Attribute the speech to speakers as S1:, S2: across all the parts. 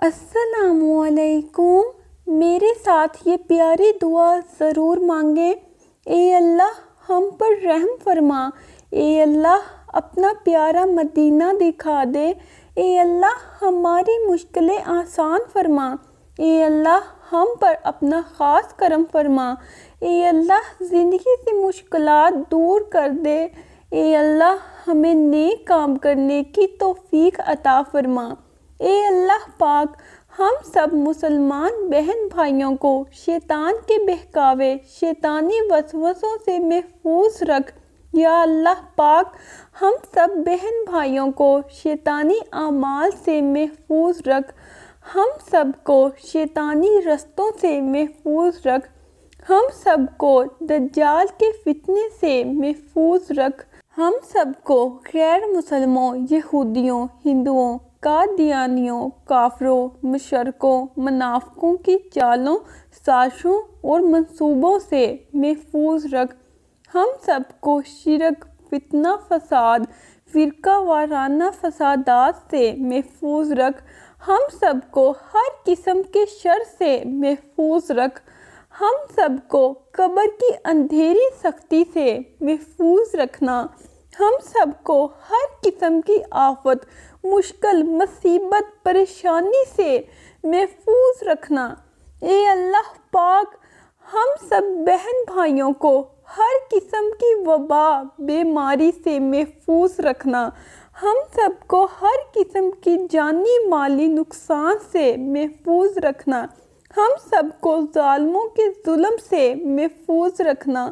S1: السلام علیکم۔ میرے ساتھ یہ پیاری دعا ضرور مانگیں۔ اے اللہ ہم پر رحم فرما، اے اللہ اپنا پیارا مدینہ دکھا دے، اے اللہ ہماری مشکلیں آسان فرما، اے اللہ ہم پر اپنا خاص کرم فرما، اے اللہ زندگی سے مشکلات دور کر دے، اے اللہ ہمیں نیک کام کرنے کی توفیق عطا فرما۔ اے اللہ پاک ہم سب مسلمان بہن بھائیوں کو شیطان کے بہکاوے شیطانی وسوسوں سے محفوظ رکھ۔ یا اللہ پاک ہم سب بہن بھائیوں کو شیطانی اعمال سے محفوظ رکھ، ہم سب کو شیطانی رستوں سے محفوظ رکھ، ہم سب کو دجال کے فتنے سے محفوظ رکھ، ہم سب کو غیر مسلموں، یہودیوں، ہندوؤں، قادیانیوں، کافروں، مشرکوں، منافقوں کی چالوں، سازشوں اور منصوبوں سے محفوظ رکھ، ہم سب کو شرک، فتنہ فساد، فرقہ وارانہ فسادات سے محفوظ رکھ، ہم سب کو ہر قسم کے شر سے محفوظ رکھ، ہم سب کو قبر کی اندھیری سختی سے محفوظ رکھنا، ہم سب کو ہر قسم کی آفت، مشکل، مصیبت، پریشانی سے محفوظ رکھنا۔ اے اللہ پاک ہم سب بہن بھائیوں کو ہر قسم کی وبا، بیماری سے محفوظ رکھنا، ہم سب کو ہر قسم کی جانی مالی نقصان سے محفوظ رکھنا، ہم سب کو ظالموں کے ظلم سے محفوظ رکھنا،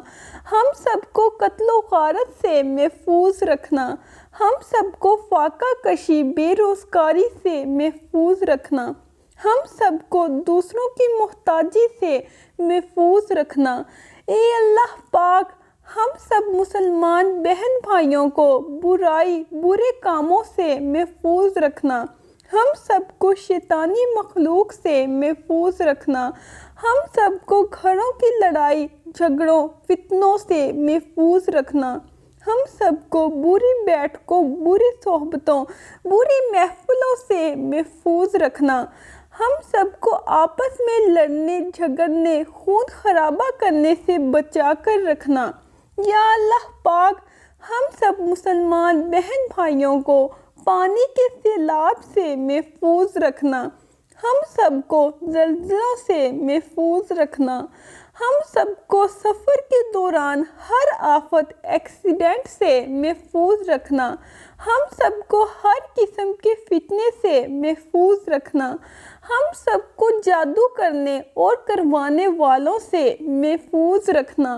S1: ہم سب کو قتل و غارت سے محفوظ رکھنا، ہم سب کو فاقہ کشی، بے روزگاری سے محفوظ رکھنا، ہم سب کو دوسروں کی محتاجی سے محفوظ رکھنا۔ اے اللہ پاک ہم سب مسلمان بہن بھائیوں کو برائی، برے کاموں سے محفوظ رکھنا، ہم سب کو شیطانی مخلوق سے محفوظ رکھنا، ہم سب کو گھروں کی لڑائی جھگڑوں فتنوں سے محفوظ رکھنا، ہم سب کو بری بیٹھکوں، بری صحبتوں، بری محفلوں سے محفوظ رکھنا، ہم سب کو آپس میں لڑنے جھگڑنے خون خرابہ کرنے سے بچا کر رکھنا۔ یا اللہ پاک ہم سب مسلمان بہن بھائیوں کو پانی کے سیلاب سے محفوظ رکھنا، ہم سب کو زلزلوں سے محفوظ رکھنا، ہم سب کو سفر کے دوران ہر آفت، ایکسیڈنٹ سے محفوظ رکھنا، ہم سب کو ہر قسم کے فتنے سے محفوظ رکھنا، ہم سب کو جادو کرنے اور کروانے والوں سے محفوظ رکھنا،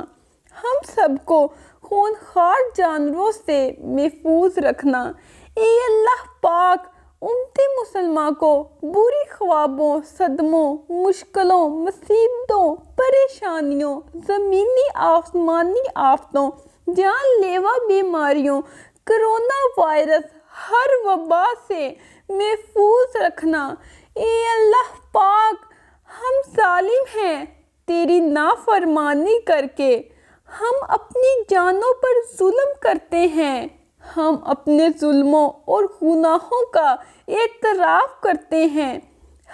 S1: ہم سب کو خونخوار جانوروں سے محفوظ رکھنا۔ اے اللہ پاک امتی مسلمہ کو بری خوابوں، صدموں، مشکلوں، مصیبتوں، پریشانیوں، زمینی آسمانی آفتوں، جان لیوا بیماریوں، کرونا وائرس، ہر وبا سے محفوظ رکھنا۔ اے اللہ پاک ہم ظالم ہیں، تیری نافرمانی کر کے ہم اپنی جانوں پر ظلم کرتے ہیں، ہم اپنے ظلموں اور گناہوں کا اعتراف کرتے ہیں،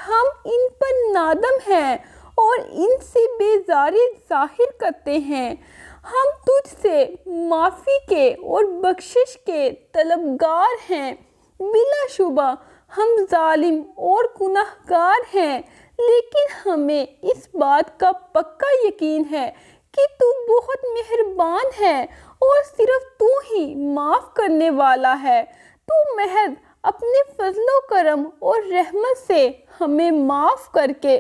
S1: ہم ان پر نادم ہیں اور ان سے بیزاری ظاہر کرتے ہیں، ہم تجھ سے معافی کے اور بخشش کے طلبگار ہیں، بلا شبہ ہم ظالم اور گناہگار ہیں، لیکن ہمیں اس بات کا پکا یقین ہے کہ تو بہت مہربان ہے اور صرف تو ہی معاف کرنے والا ہے۔ تو محض اپنے فضل و کرم اور رحمت سے ہمیں معاف کر کے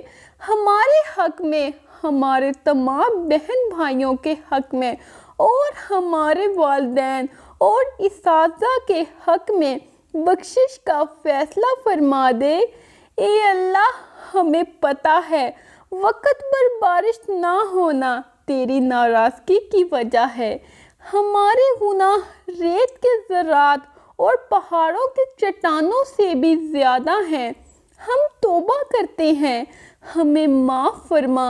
S1: ہمارے حق میں، ہمارے تمام بہن بھائیوں کے حق میں اور ہمارے والدین اور اساتذہ کے حق میں بخشش کا فیصلہ فرما دے۔ اے اللہ ہمیں پتہ ہے وقت پر بارش نہ ہونا تیری ناراضگی کی وجہ ہے، ہمارے گناہ ریت کے ذرات اور پہاڑوں کی چٹانوں سے بھی زیادہ ہیں، ہم توبہ کرتے ہیں، ہمیں معاف فرما۔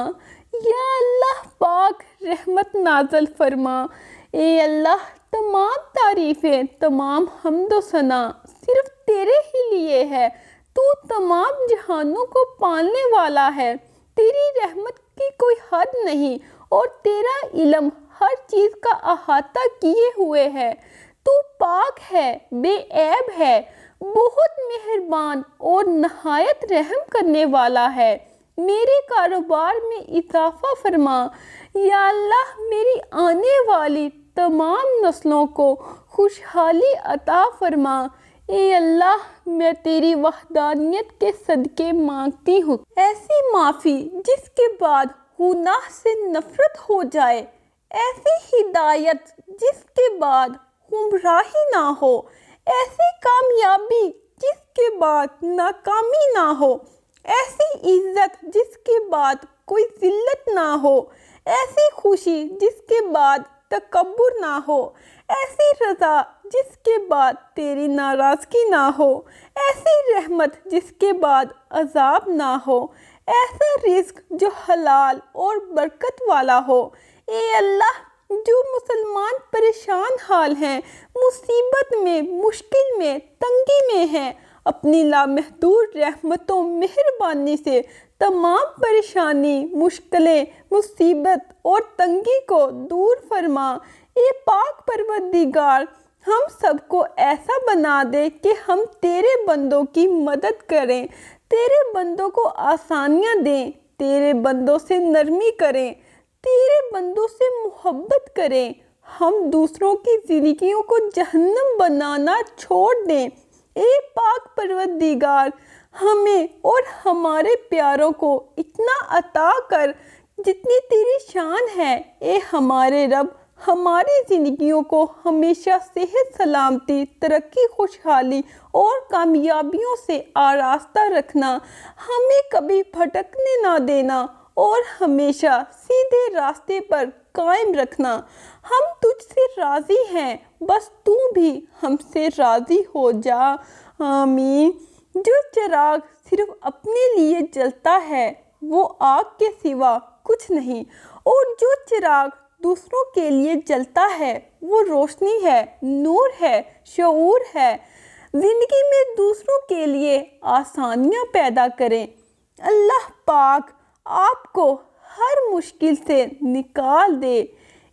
S1: یا اللہ پاک رحمت نازل فرما۔ اے اللہ تمام تعریفیں، تمام حمد و ثنا صرف تیرے ہی لیے ہے، تو تمام جہانوں کو پالنے والا ہے، تیری رحمت کی کوئی حد نہیں اور تیرا علم ہر چیز کا احاطہ کیے ہوئے ہے۔ تو پاک ہے، بے عیب ہے، بہت مہربان اور نہایت رحم کرنے والا ہے۔ میرے کاروبار میں اضافہ فرما، یا اللہ میری آنے والی تمام نسلوں کو خوشحالی عطا فرما۔ اے اللہ میں تیری وحدانیت کے صدقے مانگتی ہوں، ایسی معافی جس کے بعد گناہ سے نفرت ہو جائے، ایسی ہدایت جس کے بعد گمراہی نہ ہو، ایسی کامیابی جس کے بعد ناکامی نہ ہو، ایسی عزت جس کے بعد کوئی ذلت نہ ہو، ایسی خوشی جس کے بعد تکبر نہ ہو، ایسی رضا جس کے بعد تیری ناراضگی نہ ہو، ایسی رحمت جس کے بعد عذاب نہ ہو، ایسا رزق جو حلال اور برکت والا ہو۔ اے اللہ جو مسلمان پریشان حال ہیں، مصیبت میں، مشکل میں، تنگی میں ہیں، اپنی لامحدود رحمت و مہربانی سے تمام پریشانی، مشکلیں، مصیبت اور تنگی کو دور فرما۔ اے پاک پروردگار ہم سب کو ایسا بنا دے کہ ہم تیرے بندوں کی مدد کریں، تیرے بندوں کو آسانیاں دیں، تیرے بندوں سے نرمی کریں، تیرے بندوں سے محبت کریں، ہم دوسروں کی زندگیوں کو جہنم بنانا چھوڑ دیں۔ اے پاک پروردگار ہمیں اور ہمارے پیاروں کو اتنا عطا کر جتنی تیری شان ہے۔ اے ہمارے رب ہماری زندگیوں کو ہمیشہ صحت، سلامتی، ترقی، خوشحالی اور کامیابیوں سے آراستہ رکھنا، ہمیں کبھی بھٹکنے نہ دینا اور ہمیشہ سیدھے راستے پر قائم رکھنا۔ ہم تجھ سے راضی ہیں، بس تو بھی ہم سے راضی ہو جا۔ آمین۔ جو چراغ صرف اپنے لیے جلتا ہے وہ آگ کے سوا کچھ نہیں، اور جو چراغ دوسروں کے لیے جلتا ہے وہ روشنی ہے، نور ہے، شعور ہے۔ زندگی میں دوسروں کے لیے آسانیاں پیدا کریں۔ اللہ پاک آپ کو ہر مشکل سے نکال دے۔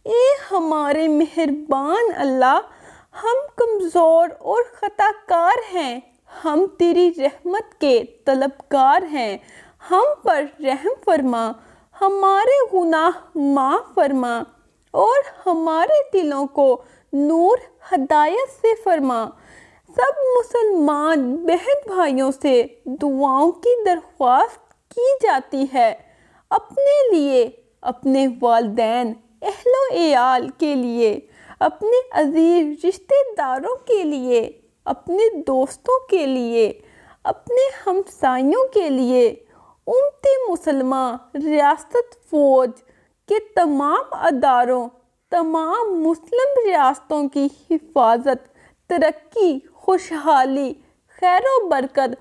S1: اے ہمارے مہربان اللہ، ہم کمزور اور خطا کار ہیں، ہم تیری رحمت کے طلبگار ہیں، ہم پر رحم فرما، ہمارے گناہ معاف فرما اور ہمارے دلوں کو نور ہدایت سے فرما۔ سب مسلمان بہن بھائیوں سے دعاؤں کی درخواست کی جاتی ہے، اپنے لیے، اپنے والدین، اہل و عیال کے لیے، اپنے عزیز رشتہ داروں کے لیے، اپنے دوستوں کے لیے، اپنے ہمسایوں کے لیے، امت مسلمہ ریاست فوج کے تمام اداروں، تمام مسلم ریاستوں کی حفاظت، ترقی، خوشحالی، خیر و برکت،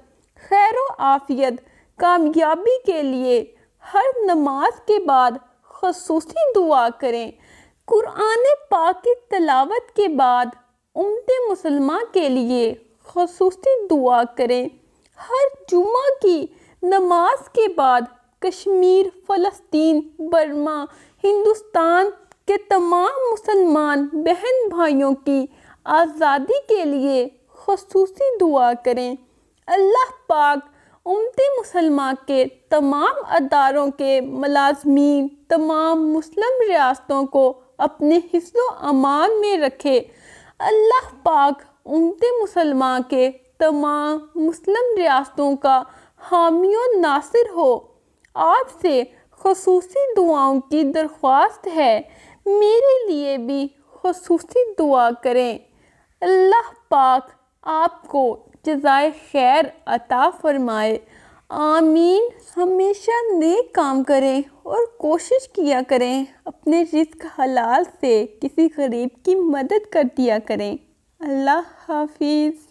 S1: خیر و عافیت، کامیابی کے لیے ہر نماز کے بعد خصوصی دعا کریں۔ قرآن پاک کی تلاوت کے بعد امت مسلمہ کے لیے خصوصی دعا کریں۔ ہر جمعہ کی نماز کے بعد کشمیر، فلسطین، برما، ہندوستان کے تمام مسلمان بہن بھائیوں کی آزادی کے لیے خصوصی دعا کریں۔ اللہ پاک امت مسلمہ کے تمام اداروں کے ملازمین، تمام مسلم ریاستوں کو اپنے حفظ و امان میں رکھے۔ اللہ پاک امت مسلمہ کے تمام مسلم ریاستوں کا حامی و ناصر ہو۔ آپ سے خصوصی دعاؤں کی درخواست ہے، میرے لیے بھی خصوصی دعا کریں۔ اللہ پاک آپ کو جزائے خیر عطا فرمائے۔ آمین۔ ہمیشہ نیک کام کریں اور کوشش کیا کریں اپنے رزق حلال سے کسی غریب کی مدد کر دیا کریں۔ اللہ حافظ۔